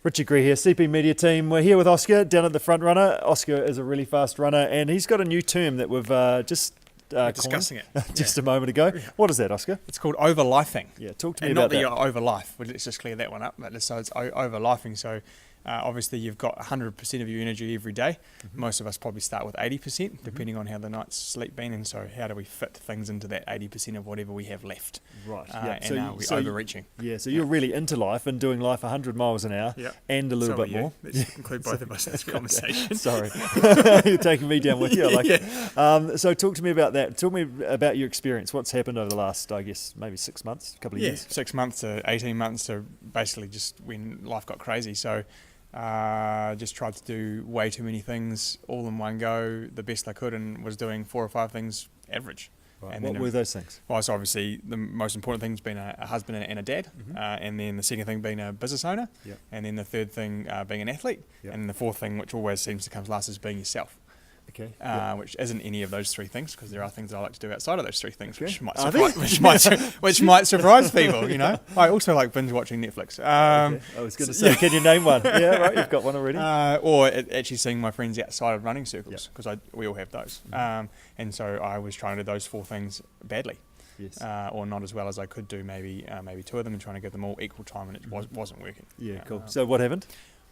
Richard Gree here, CP Media Team. We're here with Oska down at the front runner. Oska is a really fast runner, and he's got a new term that we've just discussing it just a moment ago. Yeah. What is that, Oska? It's called overlifing. Yeah, talk to me and about not that. the overlife. But let's just clear that one up. But so it's overlifing. So obviously you've got 100% of your energy every day. Mm-hmm. Most of us probably start with 80%, depending on how the night's sleep been. And so how do we fit things into that 80% of whatever we have left? Right. And are we overreaching? So you're really into life and doing life 100 miles an hour and a little bit more. Let's include both of us in this conversation. Sorry. You're taking me down with you. I like it. So talk to me about that. Talk me about your experience. What's happened over the last, I guess, maybe 6 months, a couple of years? 6 months to 18 months to basically just when life got crazy. So just tried to do way too many things all in one go, the best I could, and was doing 4 or 5 things average. Right. And what were those things? Well, so obviously the most important thing's been a husband and a dad, and then the second thing being a business owner, and then the third thing being an athlete, and the fourth thing, which always seems to come last, is being yourself. Okay. Which isn't any of those 3 things, because there are things that I like to do outside of those 3 things, which might surprise people. You know, I also like binge watching Netflix. I was going to say, can you name one? Yeah, right. You've got one already. Or actually seeing my friends outside of running circles, because we all have those. And so I was trying to do those 4 things badly. Yes. Or not as well as I could do, maybe 2 of them, and trying to give them all equal time, and it wasn't working. Yeah, cool. So what happened?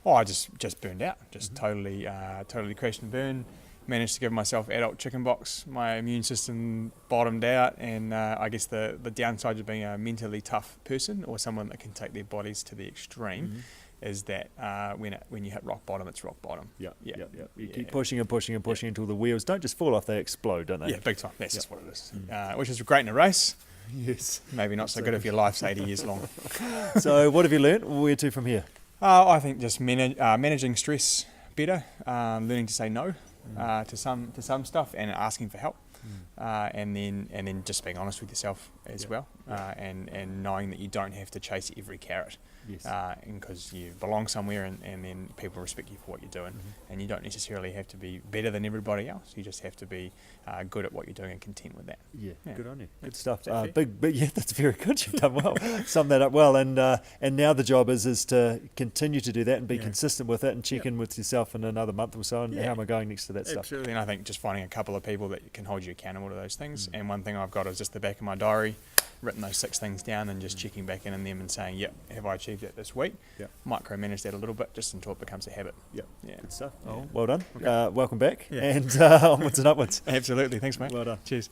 I just burned out, totally crashed and burned. Managed to give myself adult chicken pox. My immune system bottomed out, and I guess the downside of being a mentally tough person or someone that can take their bodies to the extreme is that when you hit rock bottom, it's rock bottom. You keep pushing and pushing and pushing until the wheels don't just fall off, they explode, don't they? Yeah, big time. That's just what it is. Which is great in a race. Yes. Maybe not so good if your life's 80 years long. So what have you learnt? Where to from here? I think just managing stress better, learning to say no. To some stuff, and asking for help, and then just being honest with yourself as well, and knowing that you don't have to chase every carrot, because you belong somewhere, and then people respect you for what you're doing, and you don't necessarily have to be better than everybody else. You just have to be good at what you're doing and content with that. Yeah. Good on you. Good stuff. That's very good. You've done well. Summed that up well. And now the job is to continue to do that and be consistent with it, and check in with yourself in another month or so, and how am I going next to that stuff. Absolutely. And I think just finding a couple of people that can hold you accountable to those things. And one thing I've got is just the back of my diary, written those 6 things down, and just checking back in on them and saying, have I achieved it this week? Micromanage that a little bit, just until it becomes a habit. Good stuff. Well done. Okay. Welcome back, and onwards and upwards. Absolutely. Thanks, mate. Well done. Cheers.